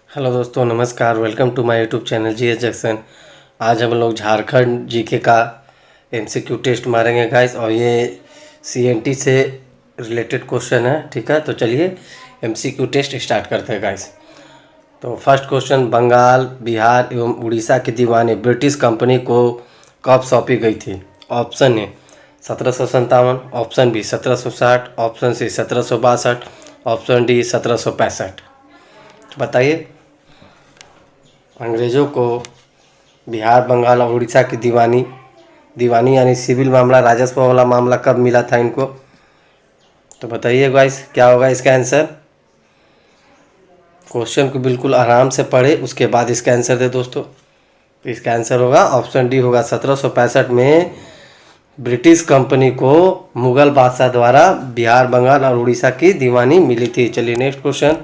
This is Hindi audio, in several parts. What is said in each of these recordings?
हेलो दोस्तों, नमस्कार। Welcome to my YouTube channel GS Junction. आज हम लोग झारखंड जीके का एमसीक्यू टेस्ट मारेंगे गाइस, और ये सीएनटी से रिलेटेड क्वेश्चन है। ठीक है, तो चलिए एमसीक्यू टेस्ट स्टार्ट करते हैं गाइस। तो फर्स्ट क्वेश्चन, बंगाल, बिहार एवं उड़ीसा की दीवानी ब्रिटिश कंपनी को कब सौंपी गई थी? Option A 1757, option B 1760, option C 1762, option D 1765। बताइए। अंग्रेज़ों को बिहार, बंगाल और उड़ीसा की दीवानी यानी सिविल मामला, राजस्व वाला मामला कब मिला था इनको? तो बताइए गाइस, क्या होगा इसका आंसर? क्वेश्चन को बिल्कुल आराम से पढ़े, उसके बाद इसका आंसर दे दोस्तों। तो इसका आंसर होगा ऑप्शन डी होगा। 1765 में ब्रिटिश कंपनी को मुगल बादशाह द्वारा बिहार, बंगाल और उड़ीसा की दीवानी मिली थी। चलिए नेक्स्ट क्वेश्चन।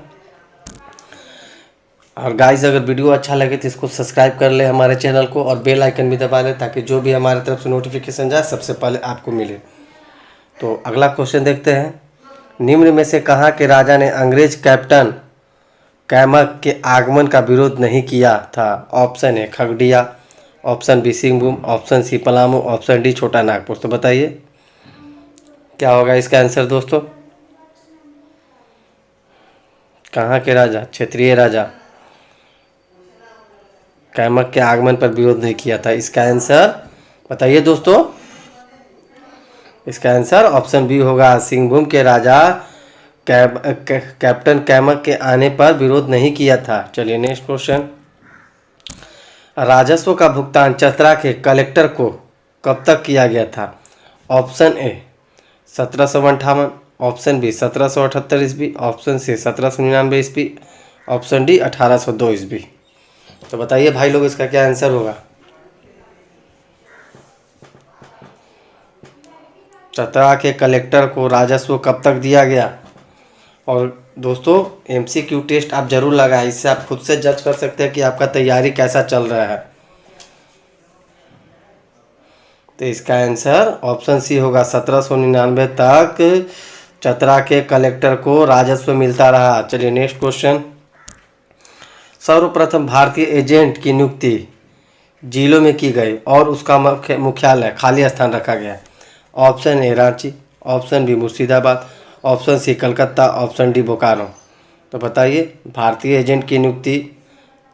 और गाइस, अगर वीडियो अच्छा लगे तो इसको सब्सक्राइब कर ले हमारे चैनल को, और बेल आइकन भी दबा ले, ताकि जो भी हमारे तरफ से नोटिफिकेशन जाए सबसे पहले आपको मिले। तो अगला क्वेश्चन देखते हैं। निम्न में से कहाँ के राजा ने अंग्रेज कैप्टन कैमक के आगमन का विरोध नहीं किया था? Option A Khagaria, option B Singhbhum, option C Palamu, option D Chota Nagpur. तो बताइए क्या होगा इसका आंसर दोस्तों? कहाँ के राजा, क्षेत्रीय राजा, कैमक के आगमन पर विरोध नहीं किया था? इसका आंसर बताइए दोस्तों। इसका आंसर ऑप्शन बी होगा। सिंहभूम के राजा कैप्टन कैमक के आने पर विरोध नहीं किया था। चलिए नेक्स्ट क्वेश्चन। राजस्व का भुगतान चतरा के कलेक्टर को कब तक किया गया था? ऑप्शन ए 1758, ऑप्शन बी 1778 ईस्वी, ऑप्शन सी 1799 ईस्वी, ऑप्शन डी 1802 ईस्वी। तो बताइए भाई लोग, इसका क्या आंसर होगा? चतरा के कलेक्टर को राजस्व कब तक दिया गया? और दोस्तों, एमसीक्यू टेस्ट आप जरूर लगाएं, इससे आप खुद से जज कर सकते हैं कि आपका तैयारी कैसा चल रहा है। तो इसका आंसर ऑप्शन सी होगा। 1799 तक चतरा के कलेक्टर को राजस्व मिलता रहा। चलिए नेक्स्ट क्वेश्चन। सर्वप्रथम भारतीय एजेंट की नियुक्ति जिलों में की गई और उसका मुख्यालय खाली स्थान रखा गया। Option A Ranchi, option B Murshidabad, option C Calcutta, option D Bokaro. तो बताइए, भारतीय एजेंट की नियुक्ति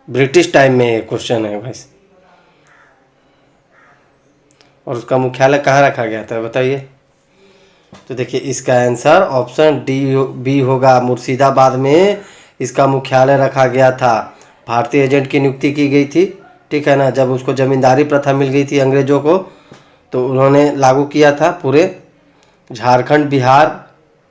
ब्रिटिश टाइम में ये क्वेश्चन है भाई, और उसका मुख्यालय कहाँ रखा गया था बताइए। तो देखिए, इसका आंसर ऑप्शन डी बी होगा। मुर्शिदाबाद में इसका मुख्यालय रखा गया था। भारतीय एजेंट की नियुक्ति की गई थी, ठीक है ना। जब उसको जमींदारी प्रथा मिल गई थी अंग्रेजों को, तो उन्होंने लागू किया था पूरे झारखंड, बिहार,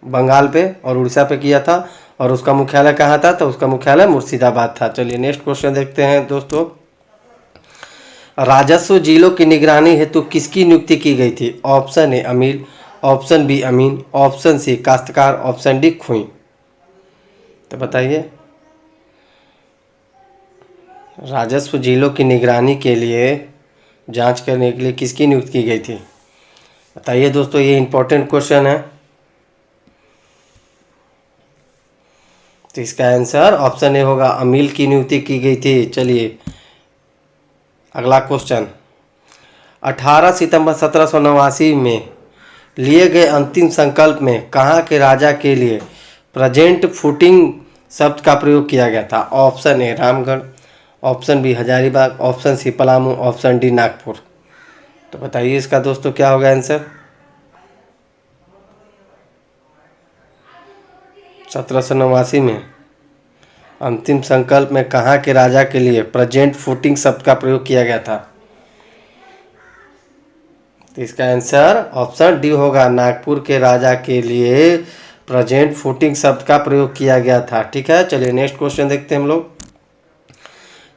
बंगाल पे और उड़ीसा पे किया था। और उसका मुख्यालय कहाँ था? तो उसका मुख्यालय मुर्शिदाबाद था। चलिए नेक्स्ट क्वेश्चन देखते हैं दोस्तों। राजस्व जिलों की निगरानी हेतु किसकी नियुक्ति की गई थी? ऑप्शन ए अमीर, ऑप्शन बी अमीन, ऑप्शन सी काश्तकार, ऑप्शन डी खुई। तो बताइए, राजस्व जिलों की निगरानी के लिए, जांच करने के लिए किसकी नियुक्ति की गई थी? बताइए दोस्तों, ये इंपॉर्टेंट क्वेश्चन है। तो इसका आंसर ऑप्शन ए होगा, अमील की नियुक्ति की गई थी। चलिए अगला क्वेश्चन। 18 सितंबर 1789 में लिए गए अंतिम संकल्प में कहाँ के राजा के लिए प्रेजेंट फुटिंग शब्द का प्रयोग किया गया था? Option A Ramgarh, option B Hazaribagh, option C Palamu, option D Nagpur. तो बताइए इसका दोस्तों क्या होगा आंसर? 1789 में अंतिम संकल्प में कहाँ के राजा के लिए प्रेजेंट फुटिंग शब्द का प्रयोग किया गया था? तो इसका आंसर ऑप्शन डी होगा। नागपुर के राजा के लिए प्रेजेंट फुटिंग शब्द का प्रयोग किया गया था। ठीक है, चलिए नेक्स्ट क्वेश्चन देखते हैं हम लोग।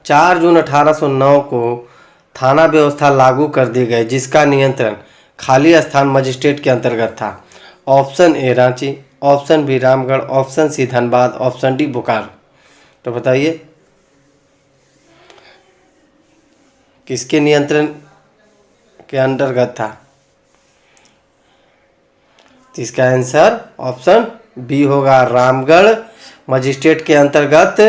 4 जून 1809 को थाना व्यवस्था लागू कर दी गई, जिसका नियंत्रण खाली स्थान मजिस्ट्रेट के अंतर्गत था। Option A Ranchi, option B Ramgarh, option C Dhanbad, option D Bokaro. तो बताइए, किसके नियंत्रण के अंतर्गत था? तो इसका आंसर ऑप्शन बी होगा। रामगढ़ मजिस्ट्रेट के अंतर्गत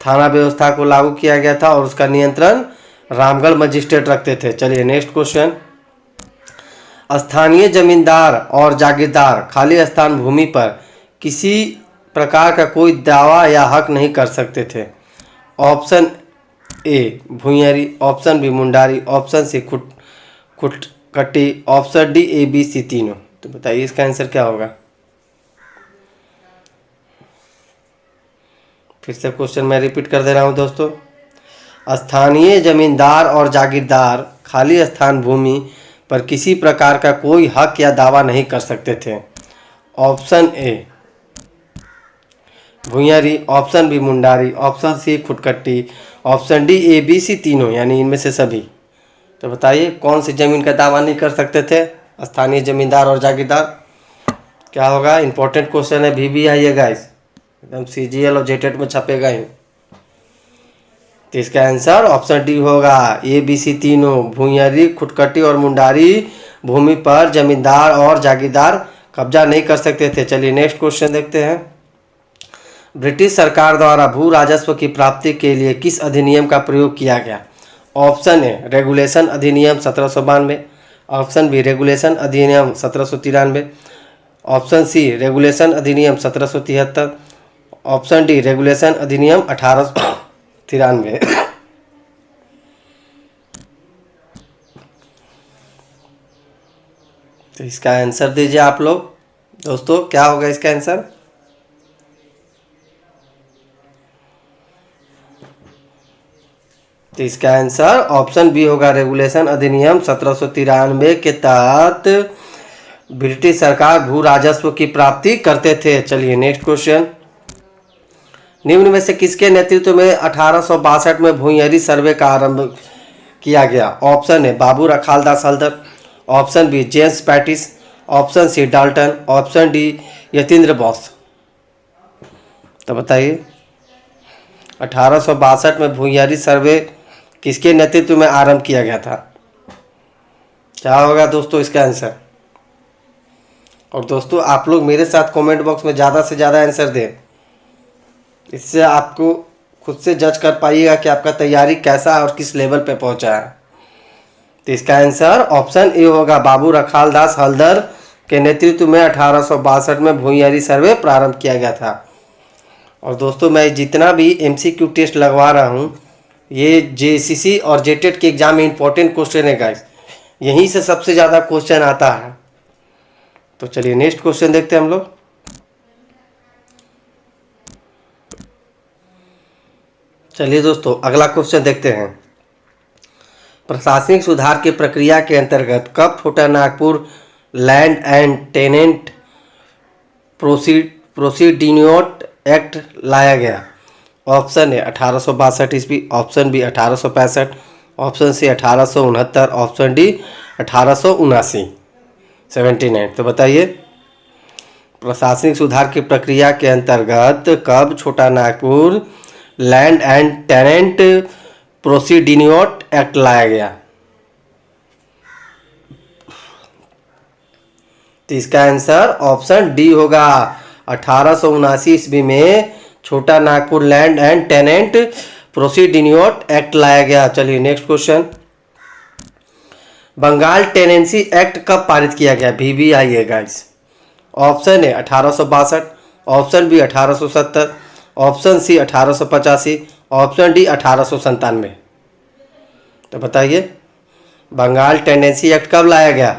थाना व्यवस्था को लागू किया गया था और उसका नियंत्रण रामगढ़ मजिस्ट्रेट रखते थे। चलिए नेक्स्ट क्वेश्चन। स्थानीय जमींदार और जागीरदार खाली स्थान भूमि पर किसी प्रकार का कोई दावा या हक नहीं कर सकते थे। Option A Bhuinhari, option B Mundari, option C Khuntkatti, option D A B C तीनों। तो बताइए इसका आंसर क्या होगा। फिर से क्वेश्चन मैं रिपीट कर दे रहा हूँ दोस्तों। स्थानीय जमींदार और जागीरदार खाली स्थान भूमि पर किसी प्रकार का कोई हक या दावा नहीं कर सकते थे। Option A Bhuinhari, option B Mundari, option C Khuntkatti, option D A B C तीनों, यानी इनमें से सभी। तो बताइए कौन सी जमीन का दावा नहीं कर सकते थे स्थानीय जमींदार और जागीरदार। क्या होगा। इंपॉर्टेंट क्वेश्चन है, भी आइएगा इस एकदम CGL और जेटेट में छपेगा ही। तो इसका आंसर ऑप्शन डी होगा, ए बी सी तीनों। भुइयारी, खुटकट्टी और मुंडारी भूमि पर जमींदार और जागीरदार कब्जा नहीं कर सकते थे। चलिए नेक्स्ट क्वेश्चन देखते हैं। ब्रिटिश सरकार द्वारा भू राजस्व की प्राप्ति के लिए किस अधिनियम का प्रयोग किया गया। ऑप्शन ए रेगुलेशन अधिनियम 1792, ऑप्शन बी रेगुलेशन अधिनियम 1793, ऑप्शन सी रेगुलेशन अधिनियम 1773, ऑप्शन डी रेगुलेशन अधिनियम 1893। तो इसका आंसर दीजिए आप लोग दोस्तों, क्या होगा इसका आंसर। तो इसका आंसर ऑप्शन बी होगा, रेगुलेशन अधिनियम 1793 के तहत ब्रिटिश सरकार भू राजस्व की प्राप्ति करते थे। चलिए नेक्स्ट क्वेश्चन। निम्न में से किसके नेतृत्व में 1862 में भुइयारी सर्वे का आरंभ किया गया। ऑप्शन है Babu Rakhaldas Haldar, option B James Pettis, option C Dalton, option D Yatindra Bose. तो बताइए 1862 में भुइयारी सर्वे किसके नेतृत्व में आरंभ किया गया था। क्या होगा दोस्तों इसका आंसर। और दोस्तों आप लोग मेरे साथ कमेंट बॉक्स में ज़्यादा से ज़्यादा आंसर दें, इससे आपको खुद से जज कर पाइएगा कि आपका तैयारी कैसा और किस लेवल पे पहुंचा है। तो इसका आंसर ऑप्शन ए होगा, बाबू रखालदास हल्दर के नेतृत्व में 1862 में भुइयारी सर्वे प्रारंभ किया गया था। और दोस्तों मैं जितना भी MCQ टेस्ट लगवा रहा हूँ ये JCC और जेटेट के एग्जाम में इंपॉर्टेंट क्वेश्चन है गाइस, यहीं से सबसे ज़्यादा क्वेश्चन आता है। तो चलिए नेक्स्ट क्वेश्चन देखते हैं हम लोग। चलिए दोस्तों अगला क्वेश्चन देखते हैं। प्रशासनिक सुधार की प्रक्रिया के अंतर्गत कब Chota Nagpur land and tenant proceeding act लाया गया। ऑप्शन है 1862 ईस्वी, option B 1865, option C 1869, option D 1879। तो बताइए प्रशासनिक सुधार की प्रक्रिया के अंतर्गत कब Chota Nagpur land and tenant proceeding act लाया गया। तो इसका आंसर ऑप्शन डी होगा, 1879 ईस्वी में Chota Nagpur land and tenant proceeding act लाया गया। चलिए next question. Bengal tenancy act कब पारित किया गया। VBI है guys. Option A 1862, option B 1870, option C 1885, option D 1897। तो बताइए बंगाल टेनेंसी एक्ट कब लाया गया।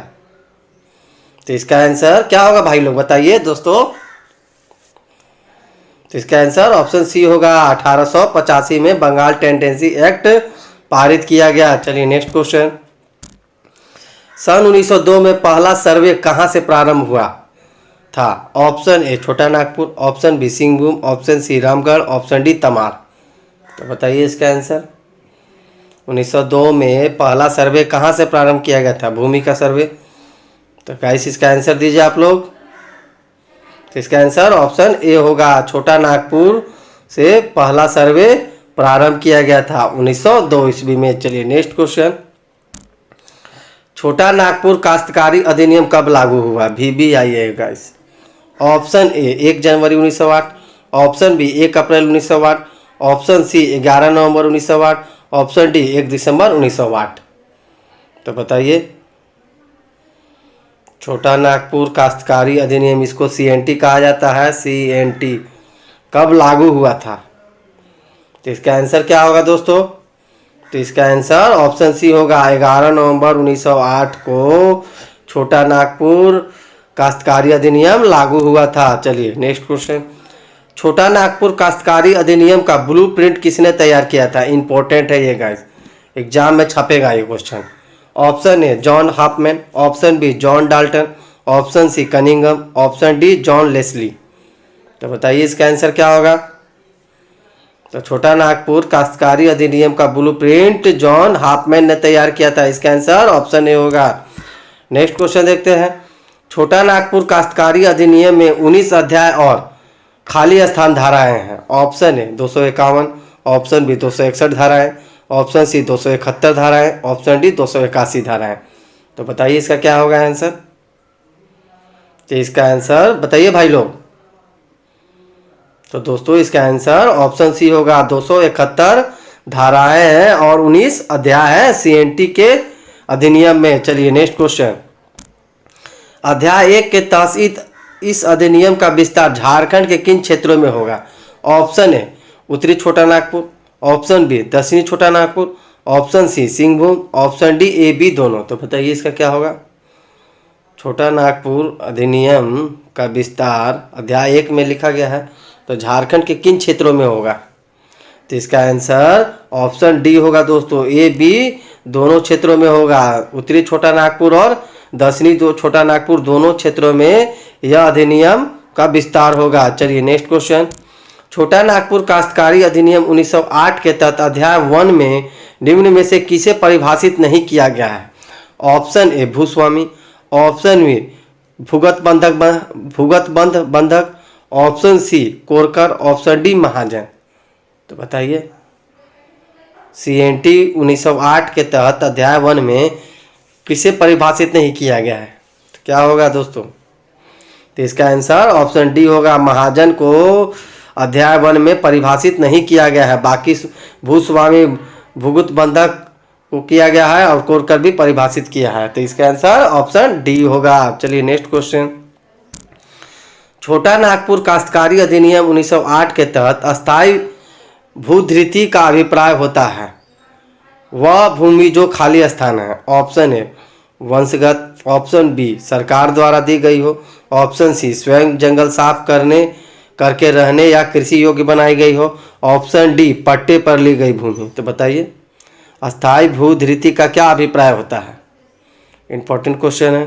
तो इसका आंसर क्या होगा भाई लोग बताइए दोस्तों। तो इसका आंसर ऑप्शन सी होगा, 1885 में बंगाल टेनेंसी एक्ट पारित किया गया। चलिए नेक्स्ट क्वेश्चन। सन 1902 में पहला सर्वे कहां से प्रारंभ हुआ था। Option A Chota Nagpur, option B Singhbhum, option C Ramgarh, option D Tamar. तो बताइए इसका आंसर। 1902 में पहला सर्वे कहां से प्रारंभ किया गया था, भूमि का सर्वे। तो गाइस इसका आंसर दीजिए आप लोग। तो इसका आंसर ऑप्शन ए होगा, छोटा नागपुर से पहला सर्वे प्रारंभ किया गया था 1902 ईस्वी में। चलिए नेक्स्ट क्वेश्चन। छोटा नागपुर काश्तकारी अधिनियम कब लागू हुआ। VBI है गाइस। ऑप्शन ए 1 जनवरी 1908, option B 1 April 1908, option C 11 नवंबर 1908, ऑप्शन डी 1 दिसंबर 1908। तो बताइए। छोटा नागपुर काश्तकारी अधिनियम, इसको सीएनटी कहा जाता है, सीएनटी कब लागू हुआ था? तो इसका आंसर क्या होगा दोस्तों? तो इसका आंसर ऑप्शन सी होगा, 11 नवंबर 1908 को छोटा नागपुर काश्तकारी अधिनियम लागू हुआ था। चलिए नेक्स्ट क्वेश्चन। छोटा नागपुर काश्तकारी अधिनियम का ब्लूप्रिंट किसने तैयार किया था? इंपॉर्टेंट है ये गाइस, एग्जाम में छपेगा ये question. Option A John Hoffman, option B John Dalton, option C Cunningham, option D John Leslie. तो बताइए इसका आंसर क्या होगा? तो छोटा नागपुर काश्तकारी अधिनियम का ब्लूप्रिंट जॉन हॉफमैन ने तैयार किया था। इसका आंसर ऑप्शन ए होगा। नेक्स्ट क्वेश्चन देखते हैं। छोटा नागपुर काश्तकारी अधिनियम में 19 अध्याय और खाली स्थान धाराएं हैं। ऑप्शन ए 251, ऑप्शन बी 261 धाराएं, ऑप्शन सी 271 धाराएं, ऑप्शन डी 281 धाराएं। तो बताइए इसका क्या होगा आंसर? तो इसका आंसर बताइए भाई लोग। तो दोस्तों इसका आंसर ऑप्शन सी होगा, 271 धाराएं हैं और 19 अध्याय है सीएनटी के अधिनियम में। चलिए नेक्स्ट क्वेश्चन। अध्याय 1 के तहत इस अधिनियम का विस्तार झारखंड के किन क्षेत्रों में होगा? ऑप्शन ए उत्तरी छोटा नागपुर, ऑप्शन बी दक्षिणी Chota Nagpur, option C Singhbhum, option D A B दोनों। तो बताइए इसका क्या होगा? छोटा नागपुर अधिनियम का विस्तार अध्याय 1 में लिखा गया है, तो झारखंड के किन क्षेत्रों में होगा? तो इसका आंसर ऑप्शन डी होगा दोस्तों, ए बी दोनों क्षेत्रों में होगा। उत्तरी छोटा नागपुर और दक्षिणी छोटा नागपुर दोनों क्षेत्रों में यह अधिनियम का विस्तार होगा। चलिए नेक्स्ट क्वेश्चन। छोटा नागपुर काश्तकारी अधिनियम 1908 के तहत अध्याय 1 में निम्न में से किसे परिभाषित नहीं किया गया है? ऑप्शन ए भूस्वामी, ऑप्शन बी भूगत बंधक, option C Korkar, option D महाजन। तो बताइए सीएनटी 1908 के तहत अध्याय 1 में किसे परिभाषित नहीं किया गया है? तो क्या होगा दोस्तों? तो इसका आंसर ऑप्शन डी होगा, महाजन को अध्याय 1 में परिभाषित नहीं किया गया है। बाकी भूस्वामी भूगत बंधक को किया गया है और कोरकर भी परिभाषित किया है। तो इसका आंसर ऑप्शन डी होगा। चलिए नेक्स्ट क्वेश्चन। छोटा नागपुर काश्तकारी अधिनियम 1908 के तहत अस्थायी भूधृति का अभिप्राय होता है वह भूमि जो खाली स्थान है। ऑप्शन ए वंशगत, ऑप्शन बी सरकार द्वारा दी गई हो, ऑप्शन सी स्वयं जंगल साफ करके रहने या कृषि योग्य बनाई गई हो, ऑप्शन डी पट्टे पर ली गई भूमि। तो बताइए अस्थायी भूधृति का क्या अभिप्राय होता है? इंपॉर्टेंट क्वेश्चन है।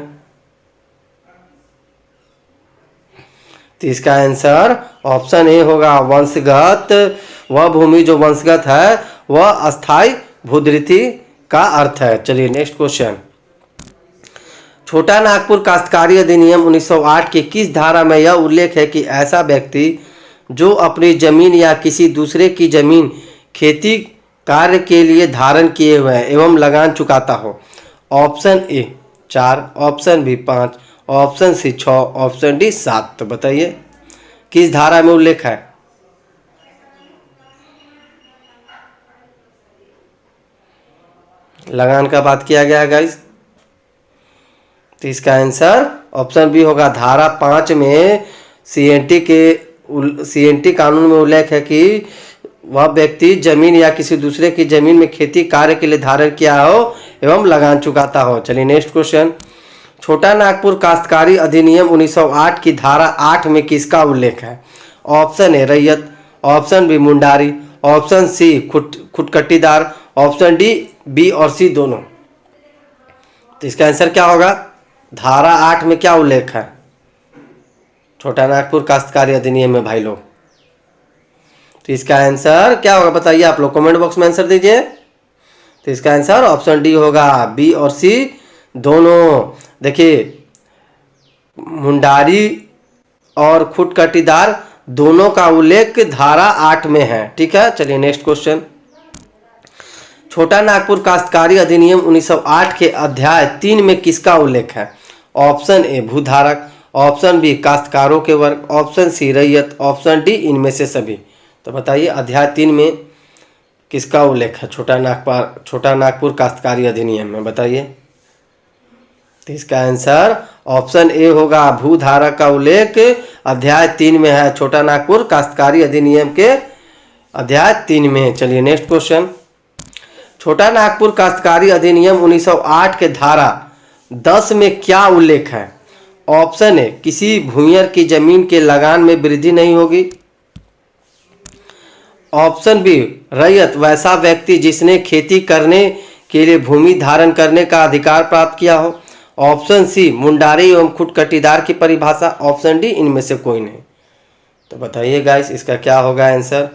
तो इसका आंसर ऑप्शन ए होगा, वंशगत। वह भूमि जो वंशगत है वह अस्थायी भूधृति का अर्थ है। चलिए नेक्स्ट क्वेश्चन। छोटा नागपुर काश्तकारी अधिनियम 1908 की किस धारा में यह उल्लेख है कि ऐसा व्यक्ति जो अपनी जमीन या किसी दूसरे की जमीन खेती कार्य के लिए धारण किए हुए है एवं लगान चुकाता हो? Option A 4, option B 5, option C 6, option D 7। तो बताइए किस धारा में उल्लेख है? लगान का बात किया गया है गाइस। तो इसका आंसर ऑप्शन बी होगा, धारा 5 में सीएनटी कानून में उल्लेख है कि वह व्यक्ति जमीन या किसी दूसरे की जमीन में खेती कार्य के लिए धारण किया हो एवं लगान चुकाता हो। चलिए नेक्स्ट क्वेश्चन। छोटा नागपुर काश्तकारी अधिनियम 1908 की धारा 8 में किसका उल्लेख है? ऑप्शन ए रैयत, option B Mundari, option C Khuntkattidar, option D B और सी दोनों। तो इसका आंसर क्या होगा? धारा 8 में क्या उल्लेख है छोटा नागपुर काश्तकारी अधिनियम में भाई लोग? तो इसका आंसर क्या होगा बताइए आप लोग, कमेंट बॉक्स में आंसर दीजिए। तो इसका आंसर ऑप्शन डी होगा, बी और सी दोनों। देखिए मुंडारी और खुटकटीदार दोनों का उल्लेख धारा 8 में है। ठीक है, चलिए नेक्स्ट क्वेश्चन। छोटा नागपुर काश्तकारी अधिनियम 1908 के अध्याय 3 में किसका उल्लेख है? ऑप्शन ए भूधारक, ऑप्शन बी काश्तकारों के वर्ग, ऑप्शन सी रैयत, ऑप्शन डी इनमें से सभी। तो बताइए अध्याय 3 में किसका उल्लेख है? छोटा नागपुर काश्तकारी अधिनियम में, बताइए। तो इसका आंसर ऑप्शन ए होगा, भूधारा का उल्लेख अध्याय 3 में है, छोटा नागपुर काश्तकारी अधिनियम के अध्याय 3 में। चलिए नेक्स्ट क्वेश्चन। छोटा नागपुर काश्तकारी अधिनियम 1908 के धारा 10 में क्या उल्लेख है? ऑप्शन ए, किसी भूमियर की जमीन के लगान में वृद्धि नहीं होगी। ऑप्शन बी, रैयत वैसा व्यक्ति जिसने खेती करने के लिए भूमि धारण करने का अधिकार प्राप्त किया हो। ऑप्शन सी, मुंडारी एवं खुटकटीदार की परिभाषा। ऑप्शन डी, इनमें से कोई नहीं। तो बताइए गाइस इसका क्या होगा आंसर?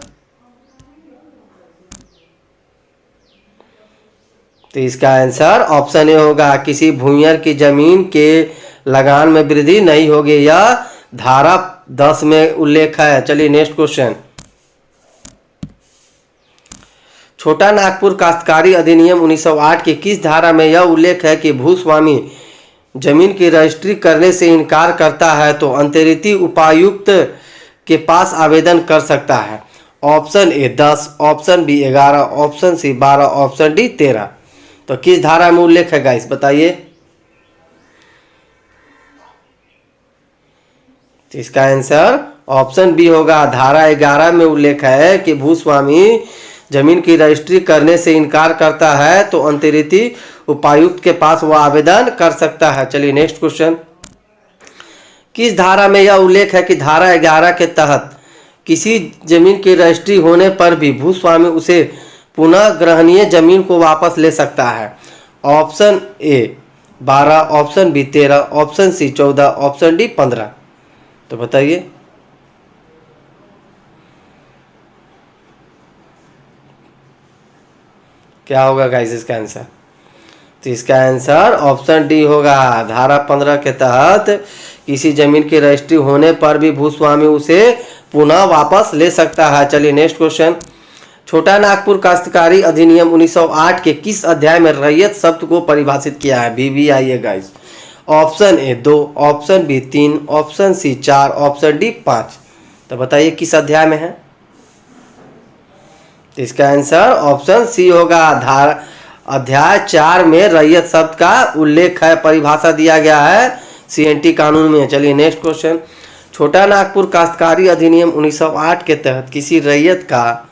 तो इसका आंसर ऑप्शन ए होगा, किसी भूमियर की जमीन के लगान में वृद्धि नहीं होगी। यह धारा 10 में उल्लेख है। चलिए नेक्स्ट क्वेश्चन। छोटा नागपुर काश्तकारी अधिनियम 1908 की किस धारा में यह उल्लेख है कि भूस्वामी जमीन की रजिस्ट्री करने से इनकार करता है तो अंतरिक्ष उपायुक्त के पास आवेदन कर सकता है? Option A 10, option B 11, option C 12, option D 13। तो किस धारा में उल्लेख है गाइस, बताइए। तो इसका आंसर ऑप्शन बी होगा, धारा 11 में उल्लेख है कि भूस्वामी जमीन की रजिस्ट्री करने से इनकार करता है तो अंतरिक्ष उपायुक्त के पास वह आवेदन कर सकता है। चलिए नेक्स्ट क्वेश्चन। किस धारा में यह उल्लेख है कि धारा 11 के तहत किसी जमीन की रजिस्ट्री होने पर भी भूस्वामी उसे पुनः ग्रहणीय जमीन को वापस ले सकता है? Option A 12, option B 13, option C 14, option D 15। तो बताइए। क्या होगा गाइस इसका आंसर? तो इसका आंसर ऑप्शन डी होगा, धारा 15 के तहत किसी जमीन की रजिस्ट्री होने पर भी भूस्वामी उसे पुनः वापस ले सकता है। चलिए नेक्स्ट क्वेश्चन। छोटा नागपुर काश्तकारी अधिनियम 1908 के किस अध्याय में रैयत शब्द को परिभाषित किया है? VVI है guys. Option A 2, option B 3, option C 4, option D 5। तो बताइए किस अध्याय में है? तो इसका आंसर ऑप्शन सी होगा, अध्याय 4 में रैयत शब्द का उल्लेख है, परिभाषा दिया गया है CNT कानून में। चलिए नेक्स्ट क्वेश्चन। छोटा नागपुर काश्तकारी अधिनियम 1908 के तहत किसी रैयत का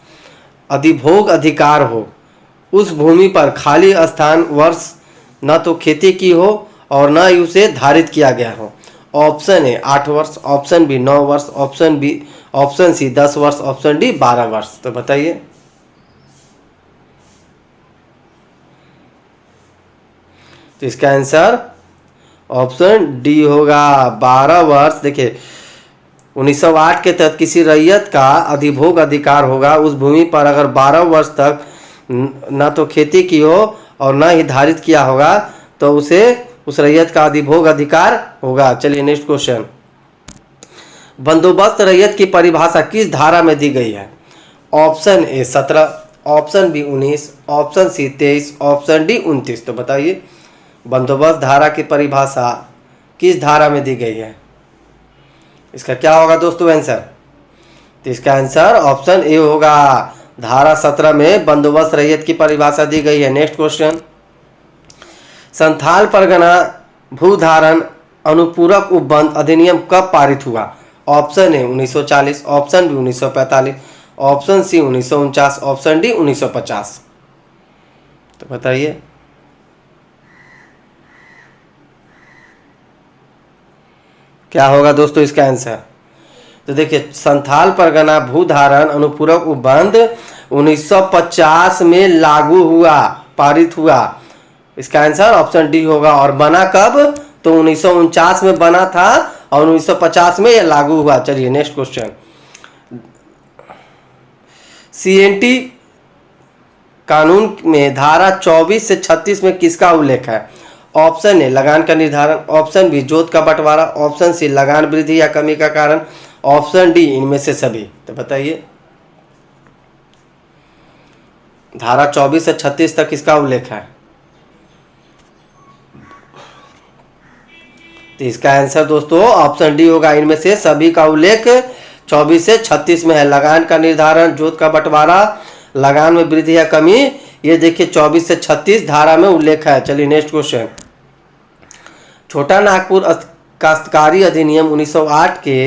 अधिभोग अधिकार हो, उस भूमि पर खाली स्थान वर्ष न तो खेती की हो और न ही उसे धारित किया गया हो। ऑप्शन ए 8 वर्ष, ऑप्शन बी 9 वर्ष, ऑप्शन सी 10 वर्ष, ऑप्शन डी 12 वर्ष। तो बताइए। तो इसका आंसर ऑप्शन डी होगा, 12 वर्ष। देखिए 1908 के तहत किसी रैयत का अधिभोग अधिकार होगा, उस भूमि पर अगर 12 वर्ष तक न तो खेती की हो और न ही धारित किया होगा तो उसे उस रैयत का अधिभोग अधिकार होगा। चलिए नेक्स्ट क्वेश्चन। बंदोबस्त रैयत की परिभाषा किस धारा में दी गई है? Option A 17, option B 19, option C 23, option D 29। तो बताइए बंदोबस्त धारा की परिभाषा किस धारा में दी गई है? इसका क्या होगा दोस्तों आंसर? तो इसका आंसर ऑप्शन ए होगा, धारा 17 में बंदोबस्त रैयत की परिभाषा दी गई है। Next question. संथाल परगना भूधारण अनुपूरक उपबंध अधिनियम कब पारित हुआ? Option A 1940, option B 1945, option C 1949, option D 1950। तो बताइए। क्या होगा दोस्तों इसका आंसर? तो देखिए संथाल परगना भूधारण अनुपूरक उपबंध 1950 में लागू हुआ, पारित हुआ। इसका आंसर ऑप्शन डी होगा। और बना कब? तो 1949 में बना था और 1950 में यह लागू हुआ। चलिए नेक्स्ट क्वेश्चन। CNT कानून में धारा 24 से 36 में किसका उल्लेख है? ऑप्शन ए लगान का निर्धारण, ऑप्शन बी जोत का बंटवारा, ऑप्शन सी लगान वृद्धि या कमी का कारण, ऑप्शन डी इनमें से सभी। तो बताइए धारा 24 से 36 तक किसका उल्लेख है? तो इसका आंसर दोस्तों ऑप्शन डी होगा, इनमें से सभी का उल्लेख 24 से 36 में है। लगान का निर्धारण, जोत का बंटवारा, लगान में वृद्धि या कमी, ये देखिए 24 से 36 धारा में उल्लेख है। चलिए नेक्स्ट क्वेश्चन। छोटा नागपुर काश्तकारी अधिनियम 1908 के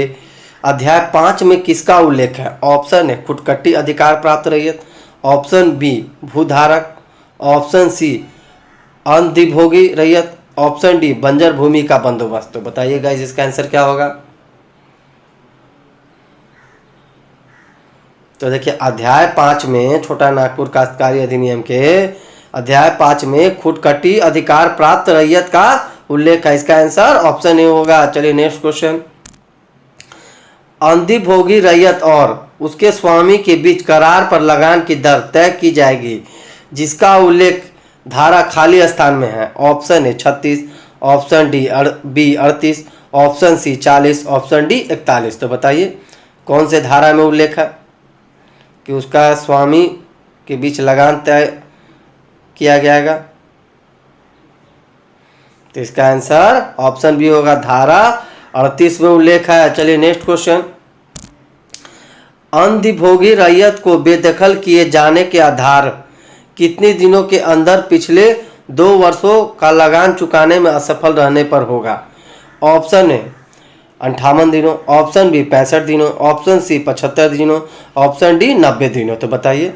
अध्याय 5 में किसका उल्लेख है? ऑप्शन है खुटकट्टी अधिकार प्राप्त रैयत, ऑप्शन बी भूधारक, ऑप्शन सी अनधिभोगी रैयत, ऑप्शन डी बंजर भूमि का बंदोबस्त। तो बताइए गाइस इसका आंसर क्या होगा? तो देखिए अध्याय 5 में छोटा नागपुर काश्तकारी अधिनियम के अध्याय 5 में खुटकट्टी अधिकार प्राप्त रैयत का उल्लेख है। इसका आंसर ऑप्शन ए होगा। चलिए नेक्स्ट क्वेश्चन। अनधिभोगी रैयत और उसके स्वामी के बीच करार पर लगान की दर तय की जाएगी, जिसका उल्लेख धारा खाली स्थान में है। Option A 36, option D B 38, option C 40, option D 41। तो बताइए कौन से धारा में उल्लेख है कि उसका स्वामी के बीच लगान तय किया जाएगा? तो इसका आंसर ऑप्शन बी होगा, धारा 38 में उल्लेख है। चलिए नेक्स्ट क्वेश्चन। अनधिभोगी रैयत को बेदखल किए जाने के आधार कितने दिनों के अंदर पिछले 2 वर्षों का लगान चुकाने में असफल रहने पर होगा? ऑप्शन ए 58 दिनों, ऑप्शन बी 65 दिनों, ऑप्शन सी 75 दिनों, ऑप्शन डी 90 दिनों। तो बताइए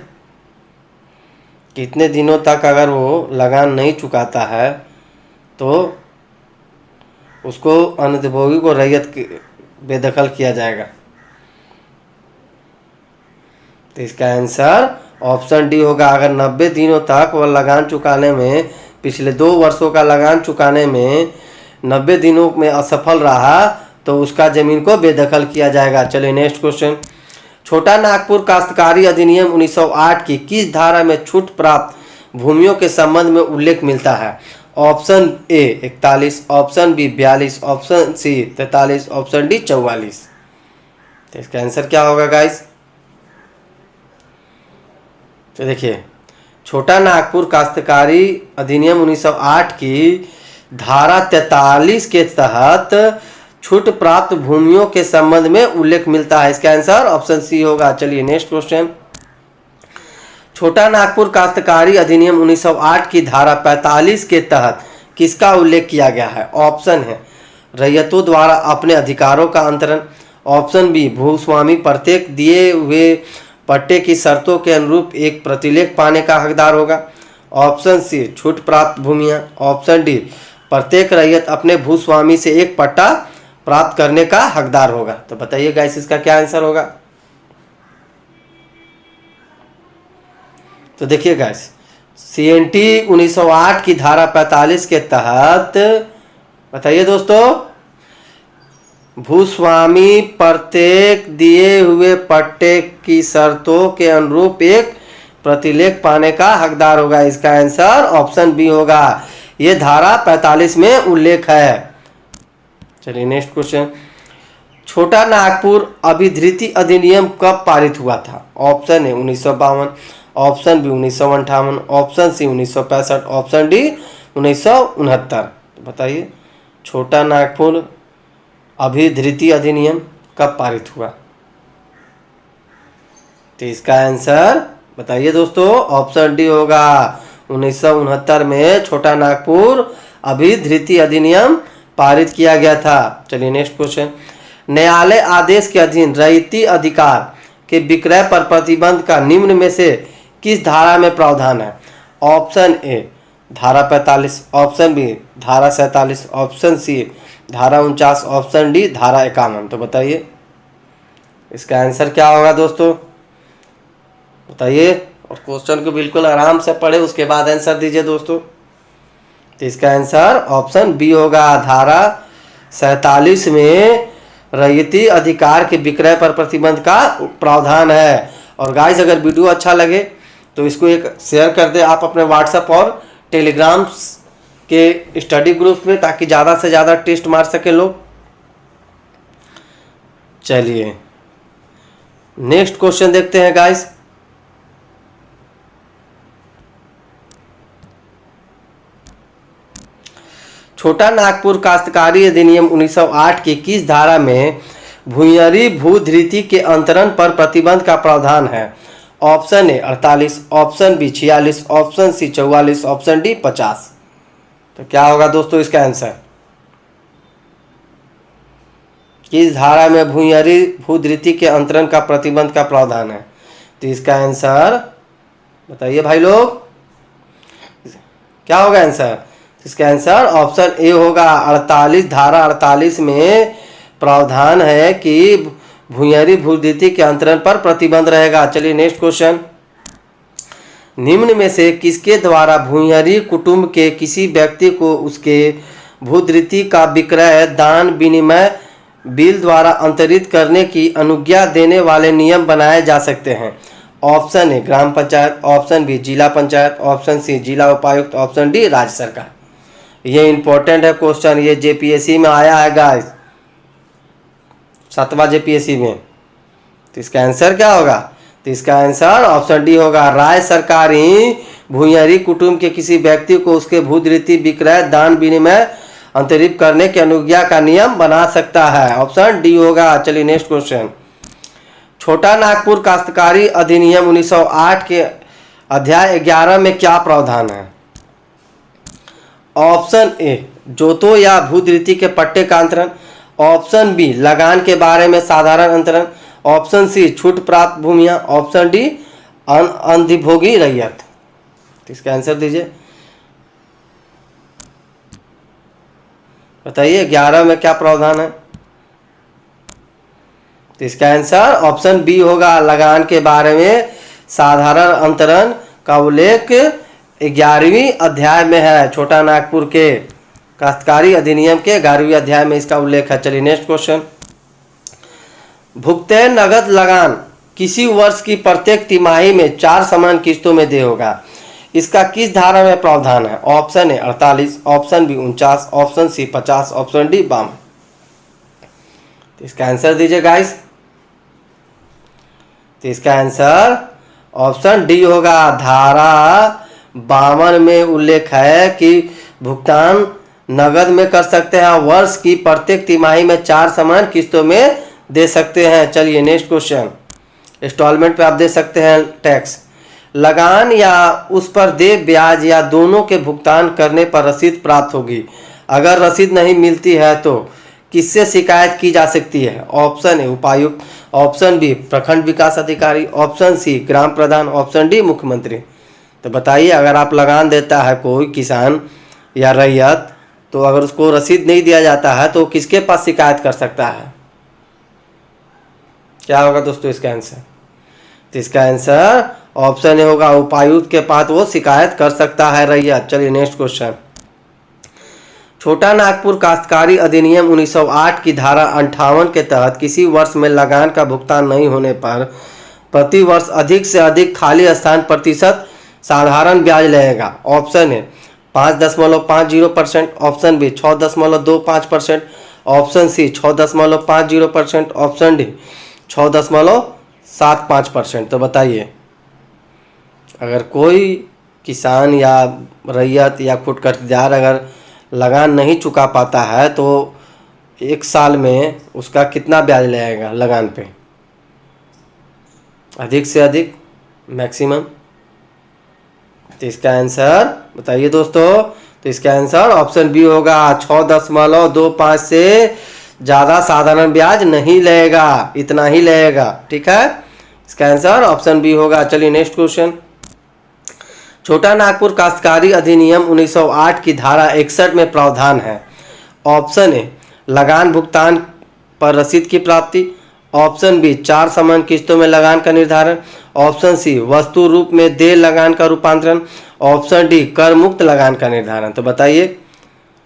कितने दिनों तक अगर वो लगान नहीं चुकाता है तो उसको अनधिभोगी को रैयत बेदखल किया जाएगा? तो इसका आंसर ऑप्शन डी होगा। अगर 90 दिनों तक वह लगान चुकाने में, पिछले 2 वर्षों का लगान चुकाने में 90 दिनों में असफल रहा तो उसका जमीन को बेदखल किया जाएगा। चलिए नेक्स्ट क्वेश्चन। छोटा नागपुर काश्तकारी अधिनियम 1908 की किस धारा में छूट प्राप्त भूमियों के संबंध में उल्लेख मिलता है? Option A 41, option B 42, option C 43, option D 44। तो इसका आंसर क्या होगा गाइस? तो देखिए छोटा नागपुर काश्तकारी अधिनियम 1908 की धारा 43 के तहत छूट प्राप्त भूमियों के संबंध में उल्लेख मिलता है। इसका आंसर ऑप्शन सी होगा। चलिए नेक्स्ट क्वेश्चन। छोटा नागपुर काश्तकारी अधिनियम 1908 की धारा 45 के तहत किसका उल्लेख किया गया है? ऑप्शन है रैयतों द्वारा अपने अधिकारों का अंतरण, ऑप्शन बी भूस्वामी प्रत्येक दिए हुए पट्टे की शर्तों के अनुरूप एक प्रतिलेख पाने का हकदार होगा, ऑप्शन सी छूट प्राप्त भूमियां, ऑप्शन डी प्रत्येक रैयत अपने भूस्वामी से एक पट्टा प्राप्त करने का हकदार होगा। तो बताइए गाइस इसका क्या आंसर होगा? तो देखिए गाइस CNT 1908 की धारा 45 के तहत, बताइए दोस्तों, भूस्वामी प्रत्येक दिए हुए पट्टे की शर्तों के अनुरूप एक प्रतिलेख पाने का हकदार होगा। इसका आंसर ऑप्शन बी होगा। ये धारा 45 में उल्लेख है। चलिए नेक्स्ट क्वेश्चन। छोटा नागपुर अभिधृति अधिनियम कब पारित हुआ था? Option A 1952, option B 1958, option C 1965, option D 1969। बताइए छोटा नागपुर अभिधृति अधिनियम कब पारित हुआ? तो इसका आंसर बताइए दोस्तों, ऑप्शन डी होगा। 1969 में छोटा नागपुर अभिधृति अधिनियम पारित किया गया था। चलिए नेक्स्ट क्वेश्चन। न्यायालय आदेश के अधीन रैयती अधिकार के विक्रय पर प्रतिबंध का निम्न में से किस धारा में प्रावधान है? ऑप्शन ए धारा 45, ऑप्शन बी धारा 47, ऑप्शन सी धारा 49, ऑप्शन डी धारा 51। तो बताइए इसका आंसर क्या होगा दोस्तों? बताइए, और क्वेश्चन को बिल्कुल आराम से पढ़े उसके बाद आंसर दीजिए दोस्तों। तो इसका आंसर ऑप्शन बी होगा। धारा 47 में रैयती अधिकार के विक्रय पर प्रतिबंध का प्रावधान है। और गाइस अगर वीडियो अच्छा लगे तो इसको एक शेयर कर दे आप अपने व्हाट्सएप और टेलीग्राम के स्टडी ग्रुप में, ताकि ज़्यादा से ज़्यादा टेस्ट मार सके लोग। चलिए नेक्स्ट क्वेश्चन देखते हैं गाइस। छोटा नागपुर काश्तकारी अधिनियम 1908 की किस धारा में भूइंरी भूधृति के अंतरण पर प्रतिबंध का प्रावधान है? Option A 48, option B 46, option C 44, option D 50। तो क्या होगा दोस्तों इसका आंसर? किस धारा में भूइंरी भूधृति के अंतरण का प्रतिबंध का प्रावधान है? तो इसका आंसर बताइए भाई लोग, क्या होगा आंसर? इसका आंसर ऑप्शन ए होगा। 48 धारा 48 में प्रावधान है कि भूइंरी भूधृति के अंतरण पर प्रतिबंध रहेगा। चलिए नेक्स्ट क्वेश्चन। निम्न में से किसके द्वारा भूइंरी कुटुंब के किसी व्यक्ति को उसके भूधृति का विक्रय दान विनिमय बिल द्वारा अंतरित करने की अनुज्ञा देने वाले नियम बनाए जा सकते हैं? Option A gram panchayat, option B zila panchayat, option C जिला उपायुक्त, ऑप्शन डी राज्य सरकार। ये इंपॉर्टेंट है क्वेश्चन, ये जेपीएससी में आया है गाइस, 7वां जेपीएससी में। तो इसका आंसर क्या होगा? तो इसका आंसर ऑप्शन डी होगा। राज्य सरकार ही भूइंरी कुटुंब के किसी व्यक्ति को उसके भूधृति विक्रय दान विनिमय अंतरित करने की अनुज्ञा का नियम बना सकता है। ऑप्शन डी होगा। चलिए नेक्स्ट क्वेश्चन। छोटा नागपुर काश्तकारी अधिनियम 1908 के अध्याय 11 में क्या प्रावधान है? ऑप्शन ए जोतों या भूधृति के पट्टे का अंतरण, ऑप्शन बी लगान के बारे में साधारण अंतरण, ऑप्शन सी छूट प्राप्त भूमियां, ऑप्शन डी अधिभोगी रैयत। तो इसका आंसर दीजिए, बताइए 11 में क्या प्रावधान है? तो इसका आंसर ऑप्शन बी होगा। लगान के बारे में साधारण अंतरण का उल्लेख 11वीं अध्याय में है। छोटा नागपुर के काश्तकारी अधिनियम के 11वीं अध्याय में इसका उल्लेख है। चलिए नेक्स्ट क्वेश्चन। भुगतान नगद लगान किसी वर्ष की प्रत्येक तिमाही में 4 समान किस्तों में दे होगा। इसका किस धारा में प्रावधान है? Option A 48, option B 49, option C 50, option D 52। तो इसका आंसर दीजिए गाइस। तो इसका आंसर ऑप्शन डी होगा। धारा 52 में उल्लेख है कि भुगतान नगद में कर सकते हैं, वर्ष की प्रत्येक तिमाही में 4 समान किस्तों में दे सकते हैं। चलिए नेक्स्ट क्वेश्चन। इंस्टॉलमेंट पे आप दे सकते हैं टैक्स। लगान या उस पर देय ब्याज या दोनों के भुगतान करने पर रसीद प्राप्त होगी। अगर रसीद नहीं मिलती है तो किससे शिकायत की जा सकती है? ऑप्शन ए उपायुक्त, ऑप्शन बी प्रखंड विकास अधिकारी, ऑप्शन सी ग्राम प्रधान, ऑप्शन डी मुख्यमंत्री। तो बताइए, अगर आप लगान देता है कोई किसान या रैयत, तो अगर उसको रसीद नहीं दिया जाता है तो किसके पास शिकायत कर सकता है? क्या होगा दोस्तों इसका आंसर? तो इसका आंसर ऑप्शन ए होगा। उपायुक्त के पास वो शिकायत कर सकता है रैयत। चलिए नेक्स्ट क्वेश्चन। छोटा नागपुर काश्तकारी अधिनियम 1908 की धारा 58 के तहत किसी वर्ष में लगान का भुगतान नहीं होने पर प्रति वर्ष अधिक से अधिक खाली स्थान प्रतिशत साधारण ब्याज लगेगा। Option A 5.50%, option B 6.25%, option C 6.50%, option D 6.75%। तो बताइए, अगर कोई किसान या रैयत या खुद कर्जदार अगर लगान नहीं चुका पाता है तो 1 साल में उसका कितना ब्याज लगेगा लगान पे? अधिक से अधिक, मैक्सिमम। तो इसका आंसर बताइए दोस्तों। तो इसका आंसर ऑप्शन बी होगा। 6.25 से ज़्यादा साधारण ब्याज नहीं लगेगा, इतना ही लगेगा। ठीक है, इसका आंसर ऑप्शन बी होगा। चलिए नेक्स्ट क्वेश्चन। छोटा नागपुर काश्तकारी अधिनियम 1908 की धारा 61 में प्रावधान है। ऑप्शन ए लगान भुगतान पर रसीद की प्राप्ति, ऑप्शन बी 4 समान किस्तों में लगान का निर्धारण, ऑप्शन सी वस्तु रूप में देय लगान का रूपांतरण, ऑप्शन डी कर मुक्त लगान का निर्धारण। तो बताइए,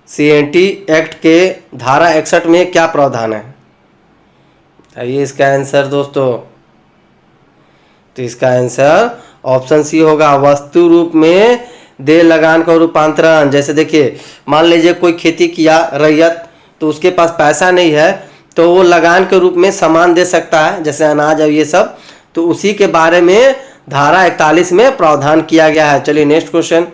सीएनटी एक्ट के धारा 61 में क्या प्रावधान है? बताइए इसका आंसर दोस्तों। तो इसका आंसर ऑप्शन सी होगा। वस्तु रूप में देय लगान का रूपांतरण। जैसे देखिए, मान लीजिए कोई खेती किया रैयत, तो उसके पास पैसा नहीं है तो वो लगान के रूप में सामान दे सकता है, जैसे अनाज और ये सब। तो उसी के बारे में धारा 41 में प्रावधान किया गया है। चलिए नेक्स्ट क्वेश्चन।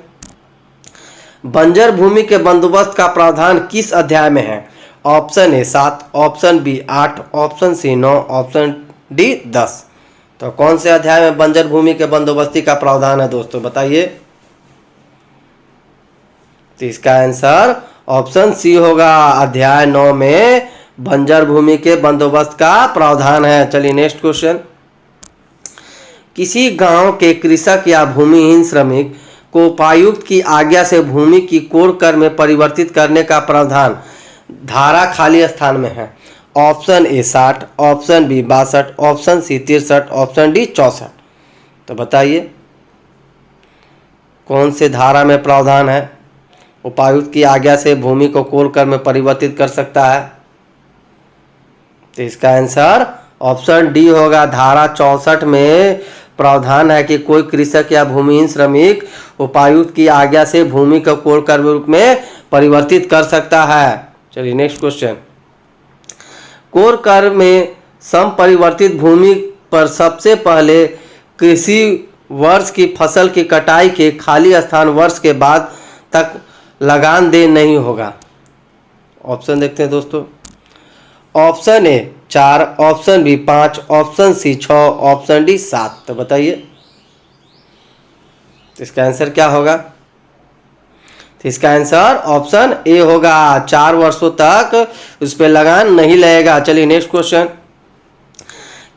बंजर भूमि के बंदोबस्त का प्रावधान किस अध्याय में है? Option A 7, option B 8, option C 9, option D 10। तो कौन से अध्याय में बंजर भूमि के बंदोबस्ती का प्रावधान है दोस्तों, बताइए। तो इसका आंसर ऑप्शन सी होगा, अध्याय 9 में बंजर भूमि के बंदोबस्त का प्रावधान है। चलिए नेक्स्ट क्वेश्चन। किसी गांव के कृषक या भूमिहीन श्रमिक को उपायुक्त की आज्ञा से भूमि की कोर कर में परिवर्तित करने का प्रावधान धारा खाली स्थान में है। Option A 60, option B 62, option C 63, option D 64। तो बताइए कौन से धारा में प्रावधान है उपायुक्त की आज्ञा से भूमि को कोर कर में परिवर्तित कर सकता है। तो इसका आंसर ऑप्शन डी होगा, धारा 64 में प्रावधान है कि कोई कृषक या भूमिहीन श्रमिक उपायुक्त की आज्ञा से भूमि को कोर कर रूप में परिवर्तित कर सकता है। चलिए नेक्स्ट क्वेश्चन। कोर कर में संपरिवर्तित भूमि पर सबसे पहले कृषि वर्ष की फसल की कटाई के खाली स्थान वर्ष के बाद तक लगान दे नहीं होगा। ऑप्शन देखते हैं दोस्तों। Option A 4, option B 5, option C 6, option D 7। तो बताइए इसका आंसर क्या होगा। तो इसका आंसर ऑप्शन ए होगा, 4 वर्षों तक उस पर लगान नहीं लगेगा। चलिए नेक्स्ट क्वेश्चन।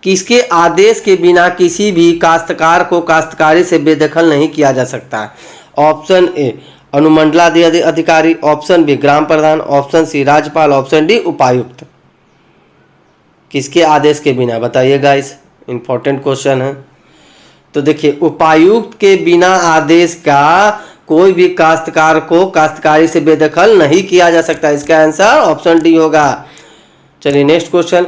किसके आदेश के बिना किसी भी काश्तकार को काश्तकारी से बेदखल नहीं किया जा सकता है। ऑप्शन ए अनुमंडलाधिकारी अधिकारी, ऑप्शन बी ग्राम प्रधान, ऑप्शन सी राज्यपाल, ऑप्शन डी उपायुक्त। किसके आदेश के बिना, बताइए गाइस, इंपॉर्टेंट क्वेश्चन है। तो देखिए उपायुक्त के बिना आदेश का कोई भी काश्तकार को काश्तकारी से बेदखल नहीं किया जा सकता। इसका आंसर ऑप्शन डी होगा। चलिए नेक्स्ट क्वेश्चन।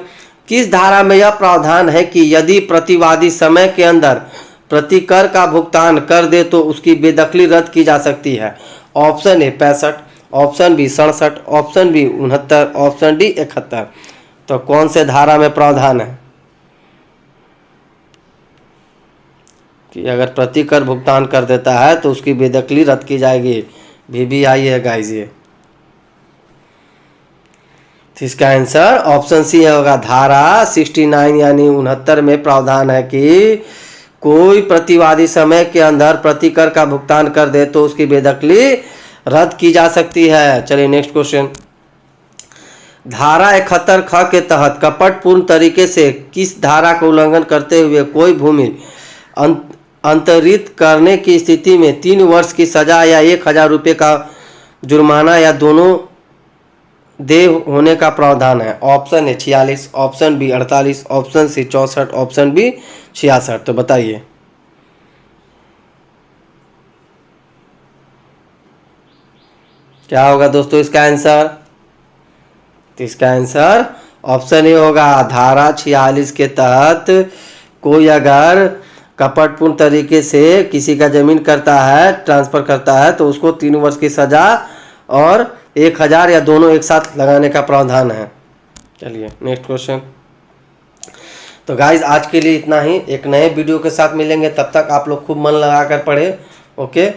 किस धारा में यह प्रावधान है कि यदि प्रतिवादी समय के अंदर प्रतिकर का भुगतान कर दे तो उसकी बेदखली रद्द की जा सकती है। Option A 65, option B 67, option B 69, option D 71। तो कौन से धारा में प्रावधान है कि अगर प्रतिकर भुगतान कर देता है तो उसकी बेदखली रद्द की जाएगी। VBI है गाइस ये। इसका आंसर ऑप्शन सी होगा, धारा 69 यानी 69 में प्रावधान है कि कोई प्रतिवादी समय के अंदर प्रतिकर का भुगतान कर दे तो उसकी बेदखली रद्द की जा सकती है। चलिए नेक्स्ट क्वेश्चन। धारा 71 ख के तहत कपटपूर्ण तरीके से किस धारा का उल्लंघन करते हुए कोई भूमि अंतरित करने की स्थिति में 3 वर्ष की सजा या 1000 रुपये का जुर्माना या दोनों दे होने का प्रावधान है। Option A 46, option B 48, option C 64, option B 66। तो बताइए क्या होगा दोस्तों इसका आंसर। तो इसका आंसर ऑप्शन ए होगा, धारा 46 के तहत कोई अगर कपटपूर्ण तरीके से किसी का जमीन करता है, ट्रांसफर करता है, तो उसको 3 वर्ष की सजा और 1000 या दोनों एक साथ लगाने का प्रावधान है। चलिए नेक्स्ट क्वेश्चन। तो गाइज आज के लिए इतना ही, एक नए वीडियो के साथ मिलेंगे, तब तक आप लोग खूब मन लगा कर पढ़े। ओके।